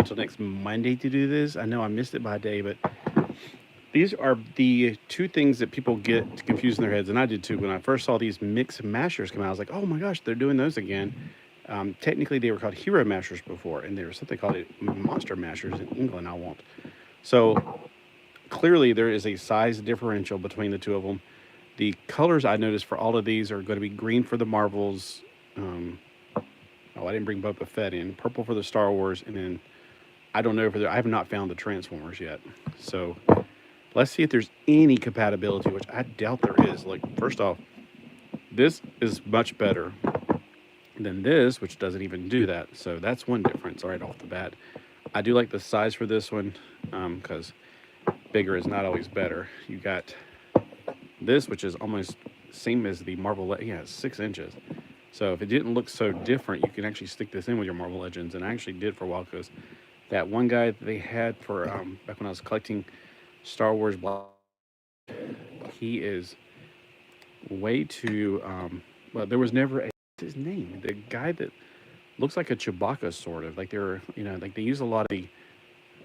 wait till next Monday to do this. I know I missed it by a day, but these are the two things that people get confused in their heads, and I did too. When I first saw these mix mashers come out, I was like, oh my gosh, they're doing those again. Technically, they were called hero mashers before, and there was something called monster mashers in England, I won't. So clearly there is a size differential between the two of them. The colors I noticed for all of these are going to be green for the Marvels. I didn't bring Boba Fett in. Purple for the Star Wars, and then I don't know I have not found the Transformers yet. So let's see if there's any compatibility, which I doubt there is. Like, first off, this is much better than this, which doesn't even do that. So that's one difference right off the bat. I do like the size for this one, because bigger is not always better. You got this, which is almost same as the Marvel. Yeah, it's 6 inches. So if it didn't look so different, you can actually stick this in with your Marvel Legends. And I actually did for a while, because that one guy that they had for back when I was collecting Star Wars Black, he is way too well, there was never a what's his name, the guy that looks like a Chewbacca, sort of like they're, like they use a lot of the,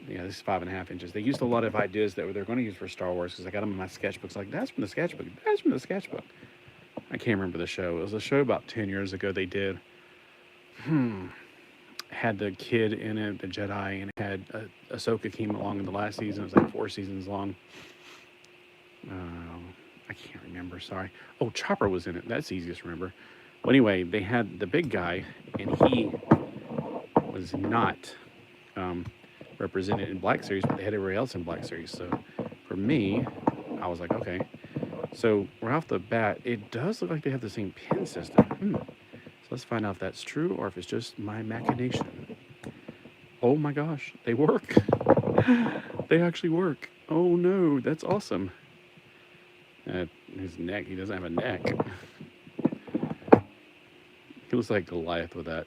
this is 5.5 inches. They used a lot of ideas that they're going to use for Star Wars, because I got them in my sketchbooks. Like, that's from the sketchbook, that's from the sketchbook. I can't remember the show. It was a show about 10 years ago they did. Had the kid in it, the Jedi, and it had Ahsoka came along in the last season. It was like 4 seasons long. I can't remember, sorry. Oh, Chopper was in it. That's easiest to remember. Well, anyway, they had the big guy, and he was not represented in Black Series, but they had everybody else in Black Series. So for me, I was like, okay. So right off the bat, it does look like they have the same pin system. So let's find out if that's true or if it's just my machination. Oh my gosh, they work. They actually work. Oh no, that's awesome. His neck, he doesn't have a neck. He looks like Goliath with that,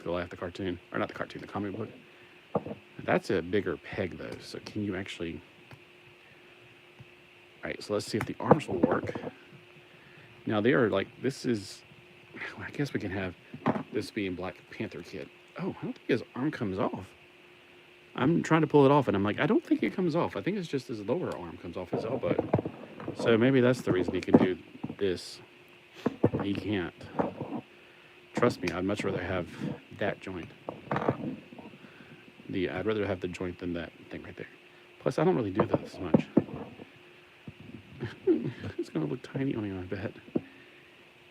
Goliath the cartoon. Or not the cartoon, the comic book. That's a bigger peg though, so can you actually... Alright, so let's see if the arms will work. Now they are like, this is... I guess we can have this being Black Panther kid. Oh, I don't think his arm comes off. I'm trying to pull it off, and I'm like, I don't think it comes off. I think it's just his lower arm comes off his elbow. So maybe that's the reason he can do this. He can't. Trust me, I'd much rather have that joint. I'd rather have the joint than that thing right there. Plus, I don't really do that as much. It's going to look tiny on him, I bet.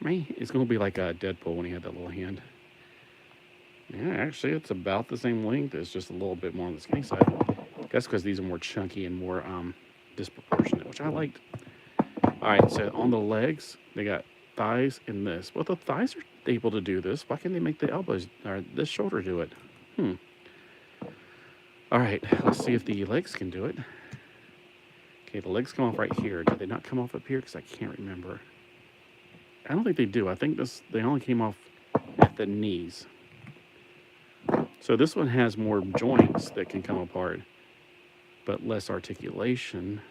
It's going to be like Deadpool when he had that little hand. Yeah, actually, it's about the same length. It's just a little bit more on the skinny side. I guess because these are more chunky and more disproportionate, which I liked. Alright, so on the legs, they got thighs and this. Well, the thighs are able to do this. Why can't they make the elbows, or this shoulder do it? Alright, let's see if the legs can do it. Okay, the legs come off right here. Did they not come off up here? Because I can't remember. I don't think they do. I think they only came off at the knees. So this one has more joints that can come apart, but less articulation.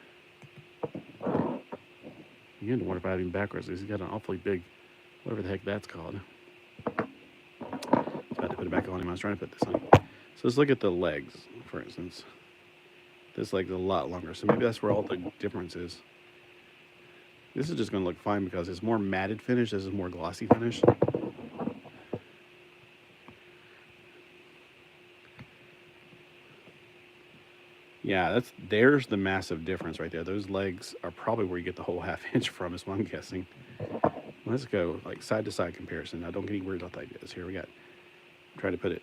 You had to wonder if I had him backwards. He's got an awfully big, whatever the heck that's called. I was about to put it back on him. I was trying to put this on. So let's look at the legs, for instance. This leg's a lot longer, so maybe that's where all the difference is. This is just going to look fine because it's more matted finish. This is more glossy finish. Yeah, there's the massive difference right there. Those legs are probably where you get the whole ½ inch from, is what I'm guessing. Let's go like side to side comparison. Now don't get any weird off ideas. Here we got. Try to put it.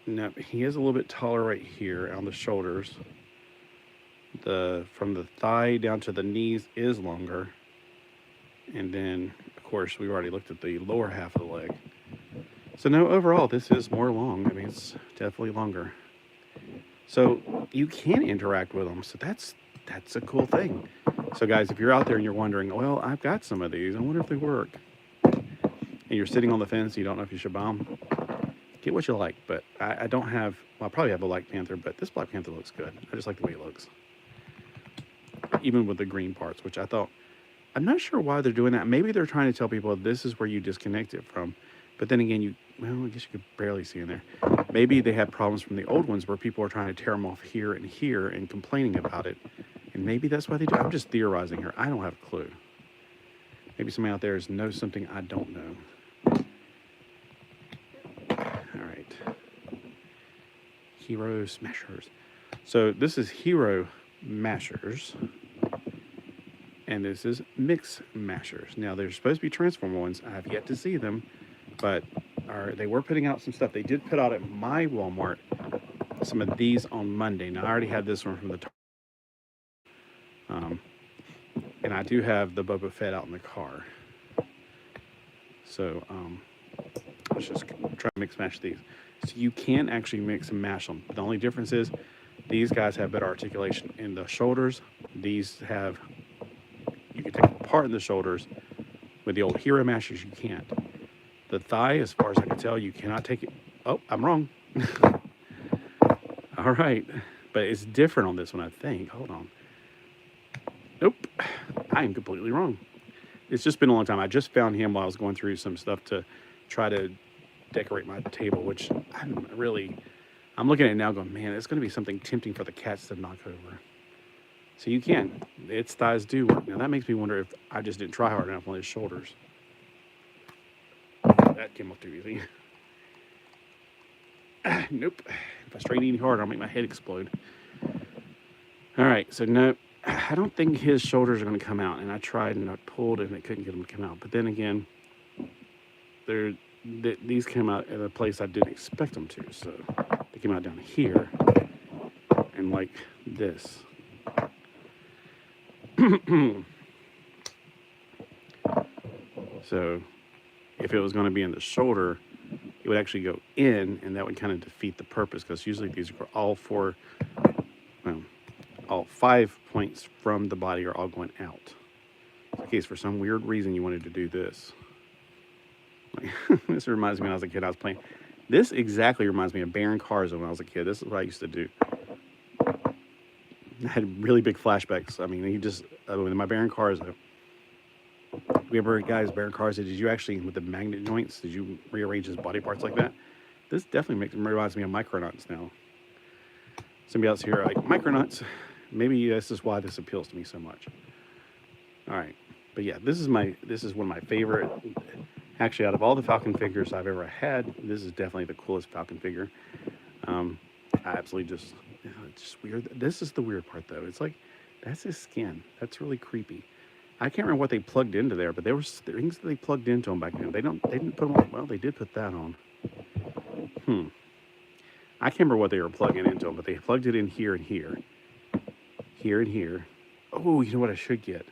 Now he is a little bit taller right here on the shoulders. From the thigh down to the knees is longer. And then of course we've already looked at the lower half of the leg. So no, overall this is more long. I mean, it's definitely longer. So you can interact with them. So that's a cool thing. So guys, if you're out there and you're wondering, well, I've got some of these, I wonder if they work. And you're sitting on the fence, you don't know if you should buy them. Get what you like. But I don't have, well, I'll probably have a Black Panther, but this Black Panther looks good. I just like the way it looks. Even with the green parts, which I thought, I'm not sure why they're doing that. Maybe they're trying to tell people this is where you disconnect it from. But then again, well, I guess you could barely see in there. maybe they had problems from the old ones where people are trying to tear them off here and complaining about it. And maybe that's why they do. I'm just theorizing here. I don't have a clue. Maybe somebody out there knows something I don't know. All right. Hero Smashers. So this is Hero Mashers. And this is Mix Mashers. Now, there's supposed to be Transformer ones. I have yet to see them. But they were putting out some stuff. They did put out at my Walmart some of these on Monday. Now, I already had this one from the and I do have the Boba Fett out in the car. So let's just try to mix mash these. So you can actually mix and mash them. The only difference is these guys have better articulation in the shoulders. These have, you can take them apart in the shoulders. With the old Hero Mashers, you can't. The thigh, as far as I can tell, you cannot take it. Oh, I'm wrong. All right. But it's different on this one, I think. Hold on. Nope. I am completely wrong. It's just been a long time. I just found him while I was going through some stuff to try to decorate my table, which I'm looking at it now going, man, it's going to be something tempting for the cats to knock over. So you can. Its thighs do work. Now, that makes me wonder if I just didn't try hard enough on his shoulders. That came off too easy. Nope. If I strain any harder, I'll make my head explode. All right, so no, I don't think his shoulders are going to come out. And I tried and I pulled and I couldn't get them to come out. But then again, these came out at a place I didn't expect them to. So they came out down here and like this. So if it was going to be in the shoulder, it would actually go in, and that would kind of defeat the purpose, because usually these are all all 5 points from the body are all going out. In case for some weird reason you wanted to do this. This reminds me when I was a kid, I was playing. This exactly reminds me of Baron Cars when I was a kid. This is what I used to do. I had really big flashbacks. I mean, in my Baron Cars, we ever guys Baron Cars, did you actually, with the magnet joints, did you rearrange his body parts like that? This definitely reminds me of Micronauts now. Somebody else here like Micronauts. Maybe this is why this appeals to me so much. All right, but yeah, this is one of my favorite. Actually, out of all the Falcon figures I've ever had, this is definitely the coolest Falcon figure. I absolutely it's just weird. This is the weird part, though. It's like, that's his skin. That's really creepy. I can't remember what they plugged into there, but there were things that they plugged into them back then. They didn't put them on. Well, they did put that on. I can't remember what they were plugging into them, but they plugged it in here and here. Here and here. Oh, you know what I should get?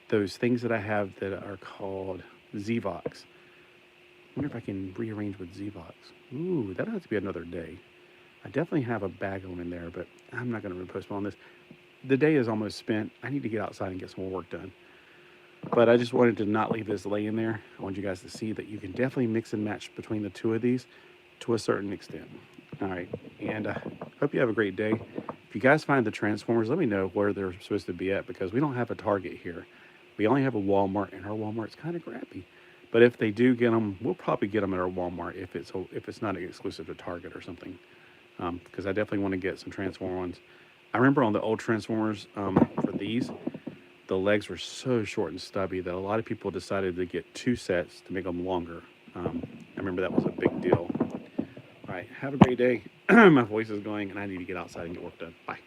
Those things that I have that are called Zvox. I wonder if I can rearrange with Zvox. Ooh, that'll have to be another day. I definitely have a bag of them in there, but I'm not going to postpone this. The day is almost spent. I need to get outside and get some more work done. But I just wanted to not leave this laying there. I want you guys to see that you can definitely mix and match between the two of these to a certain extent. All right, and I hope you have a great day. If you guys find the Transformers, let me know where they're supposed to be at, because we don't have a Target here. We only have a Walmart, and our Walmart's kind of crappy. But if they do get them, we'll probably get them at our Walmart if it's not exclusive to Target or something. Because I definitely want to get some Transformer ones. I remember on the old Transformers, for these, the legs were so short and stubby that a lot of people decided to get 2 sets to make them longer. I remember that was a big deal. All right, have a great day. My voice is going, and I need to get outside and get work done. Bye.